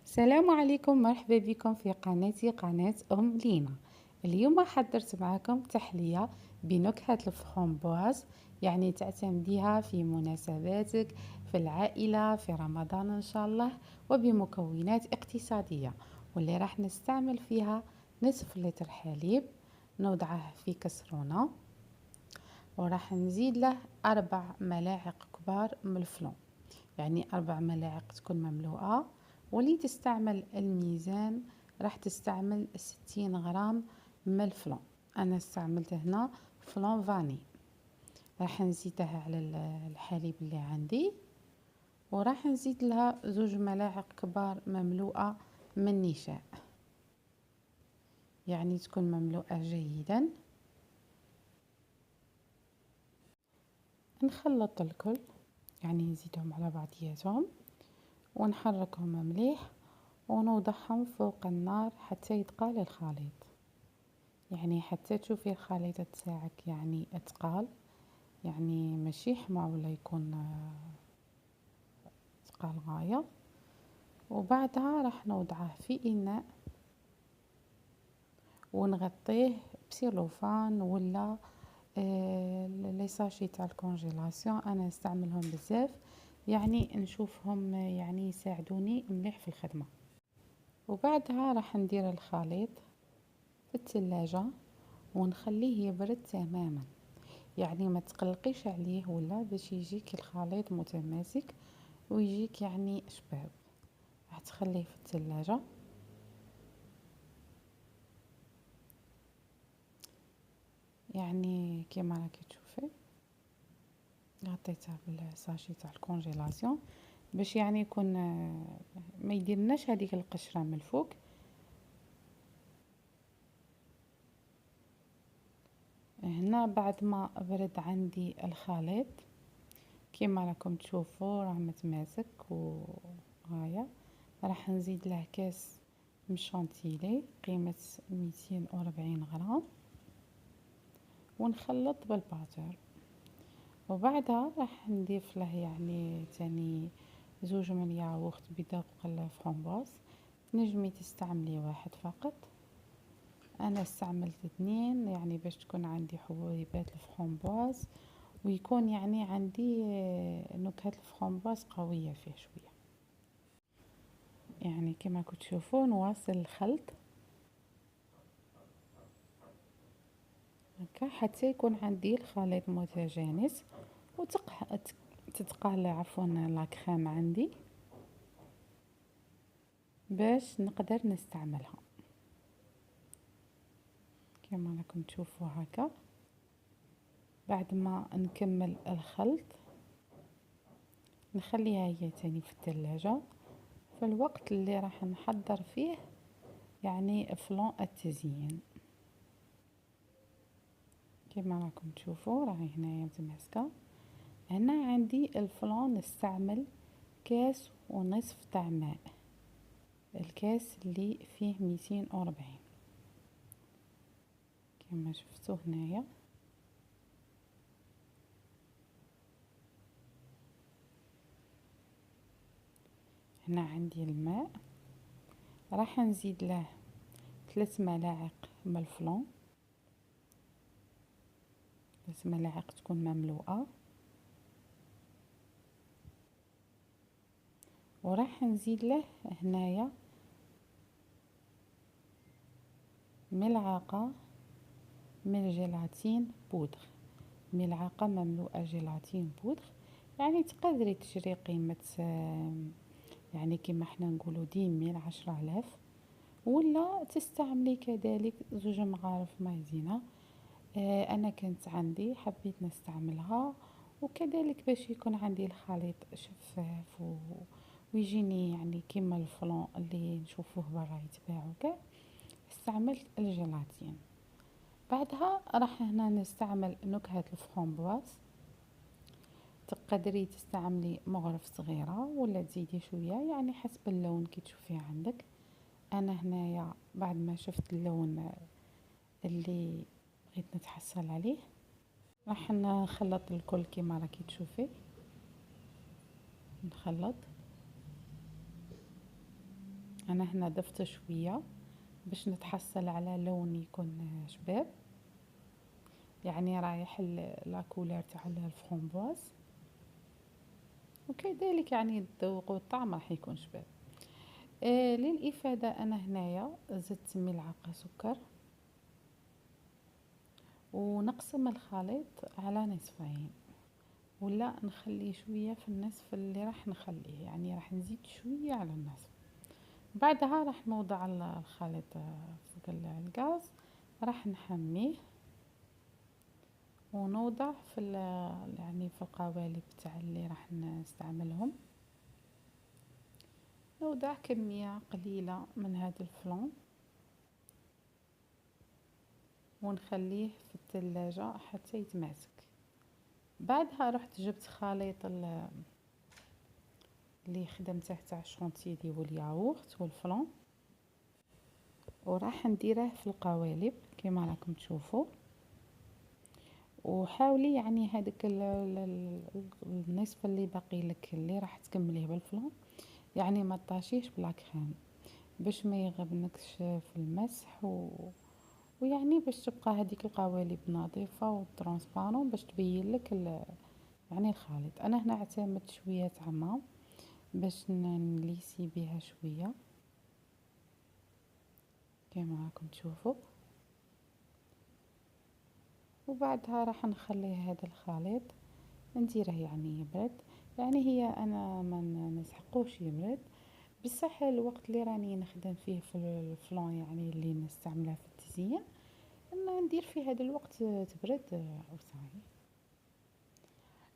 السلام عليكم، مرحبا بكم في قناتي قناة لينا. اليوم حضرت معكم تحلية بنكهة الفخامبواز، يعني تعتمديها في مناسباتك، في العائلة، في رمضان إن شاء الله، وبمكونات اقتصادية، واللي راح نستعمل فيها نصف لتر حليب نوضعه في كسرونة، وراح نزيد له 4 ملاعق كبار من الفلون، يعني 4 ملاعق تكون مملوءة. واللي تستعمل الميزان راح تستعمل 60 غرام من الفلون. أنا استعملت هنا فلون فاني. راح نزيدها على الحليب اللي عندي، وراح نزيد لها 2 ملاعق كبار مملوءة من نشاء، يعني تكون مملوءة جيدا. نخلط الكل، يعني نزيدهم على بعضياتهم ونحركهم مليح، ونوضعهم فوق النار حتى يتقال الخليط، يعني حتى تشوفي الخليط تاعك يعني اتقال، يعني ماشي حمى ولا يكون اتقال غاية. وبعدها راح نوضعه في إناء ونغطيه بسيلوفان ولا لي ساشي تاع الكونجيلاسيون. انا استعملهم بزاف، يعني نشوفهم يعني يساعدوني مليح في الخدمة. وبعدها راح ندير الخليط في الثلاجة ونخليه يبرد تماما، يعني ما تقلقيش عليه ولا باش يجيك الخليط متماسك ويجيك يعني شباب. راح تخليه في الثلاجة يعني كيما راكي تشوفي، غطيتها بالساشي تاع الكونجيلاسيون باش يعني يكون ما يديرناش هذيك القشرة من الفوق. هنا بعد ما برد عندي الخليط كيما راكم تشوفوا راه متماسك وغاية، راح نزيد له كاس مشانتيلي قيمة 240 غرام ونخلط بالباتر. وبعدها راح نضيف له يعني تاني 2 من ياغورت بدقق الفرامبواز. تنجمي تستعملي واحد فقط، انا استعملت 2 يعني باش تكون عندي حبيبات الفرامبواز ويكون يعني عندي نكهة الفرامبواز قوية فيه شوية. يعني كما كنت تشوفوا نواصل الخلط هكا حتى يكون عندي الخليط متجانس تتقال عفوا لاكريم عندي باش نقدر نستعملها. كما راكم تشوفوا هكا بعد ما نكمل الخلط نخليها هي تاني في الثلاجة في الوقت اللي راح نحضر فيه يعني فلون التزيين. كما راكم تشوفوا راهي هنايا متماسكة. هنا عندي الفلون نستعمل كاس ونصف تاع ماء، الكاس اللي فيه 240 كما شفتوا هنايا. هنا عندي الماء، راح نزيد له 3 ملاعق من الفلون، 3 ملاعق تكون مملوءة، وراح نزيد له هنايا ملعقة من جيلاتين بودر، ملعقة مملوءة جيلاتين بودر، يعني تقدري تشري قيمة يعني كما احنا نقولوا 10 000 10,000، ولا تستعملي كذلك 2 مغارف مايزينا. انا كانت عندي حبيت نستعملها، وكذلك باش يكون عندي الخليط شفاف ويجيني يعني كيما الفلون اللي نشوفوه برا يتباعو كاع، استعملت الجيلاتين. بعدها راح هنا نستعمل نكهة الفرامبواز، تقدري تستعملي مغرف صغيرة ولا تزيدي شوية يعني حسب اللون كي تشوفيه عندك. انا هنايا بعد ما شفت اللون اللي بغيت نتحصل عليه راح نخلط الكل كما راكي تشوفي. نخلط انا هنا ضفت شويه باش نتحصل على لون يكون شباب، يعني رايح لا كولور تاع الفرomboise، وكذلك يعني الذوق والطعم راح يكون شباب. للإفادة أنا هنايا زدت ملعقة سكر، ونقسم الخليط على نصفين، ولا نخلي شوية في النصف اللي راح نخليه، يعني راح نزيد شوية على النصف. بعدها راح نوضع الخليط فوق الغاز، راح نحميه ونوضع في يعني في القوالب تاع اللي راح نستعملهم. نوضع كمية قليلة من هذا الفلون ونخليه في الثلاجة حتى يتماسك. بعدها رحت جبت خليط اللي خدمته تاع الشونتيلي والياغورت والفلون، وراح نديره في القوالب كما راكم تشوفوا. وحاولي يعني هذاك النصف اللي باقي لك اللي راح تكمليه بالفلون، يعني ما طاشيش بلا كريم باش ما يغبنكش في المسح ويعني باش تبقى هذيك القوالب نظيفه وترونسبارون باش تبين لك يعني الخليط. انا هنا اعتمدت شويه تاع ماء باش نليسي بها شويه كما راكم تشوفوا. وبعدها راح نخلي هذا الخليط نديره يعني يبرد، يعني هي انا ما نسحقوش يبرد، بصح الوقت اللي راني نخدم فيه في الفلون يعني اللي نستعمله في التزيين ان ندير في هذا الوقت تبرد وصاي.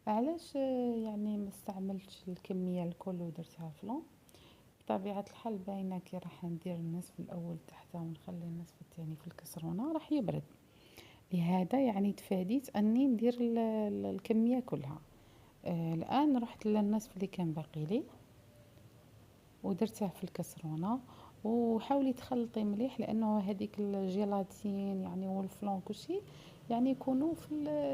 علاش يعني ما استعملتش الكميه الكل ودرتها فلون؟ بطبيعه الحال باينه كي راح ندير النصف الاول تحته ونخلي النصف الثاني في الكسرونه راح يبرد، لهذا يعني تفاديت اني ندير الكميه كلها. الان رحت للنصف اللي كان باقي لي ودرته في الكسرونه. وحاولي تخلطي مليح لانه هذيك الجيلاتين يعني والفلون كلشي يعني يكونوا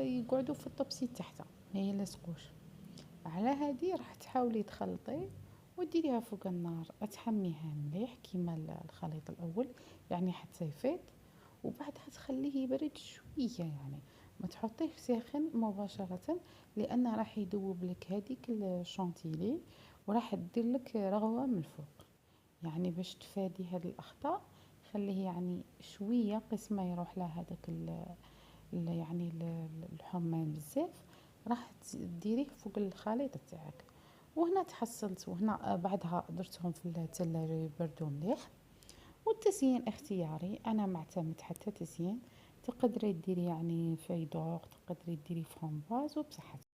يقعدوا في الطبسي تحته ما يلصقوش. على هذه راح تحاولي تخلطي وديريها فوق النار تحميها مليح كيما الخليط الاول يعني حتى يفيض، وبعدها تخليه يبرد شويه، يعني ما تحطيه ساخن مباشره لان راح يذوب لك هذيك الشونتيلي وراح تدير لك رغوه من الفوق. يعني باش تفادي هاد الاخطاء خليه يعني شويه قسم ما يروح له هذاك يعني الحمان بزاف راح ديريه فوق الخليط تاعك. وهنا تحصلت، وهنا بعدها درتهم في الثلاجه يبردوا مليح. والتزيين اختياري، انا ما اعتمد حتى تزيين، تقدري ديري يعني فاي دور، تقدري ديري فرومباز وبصحتك.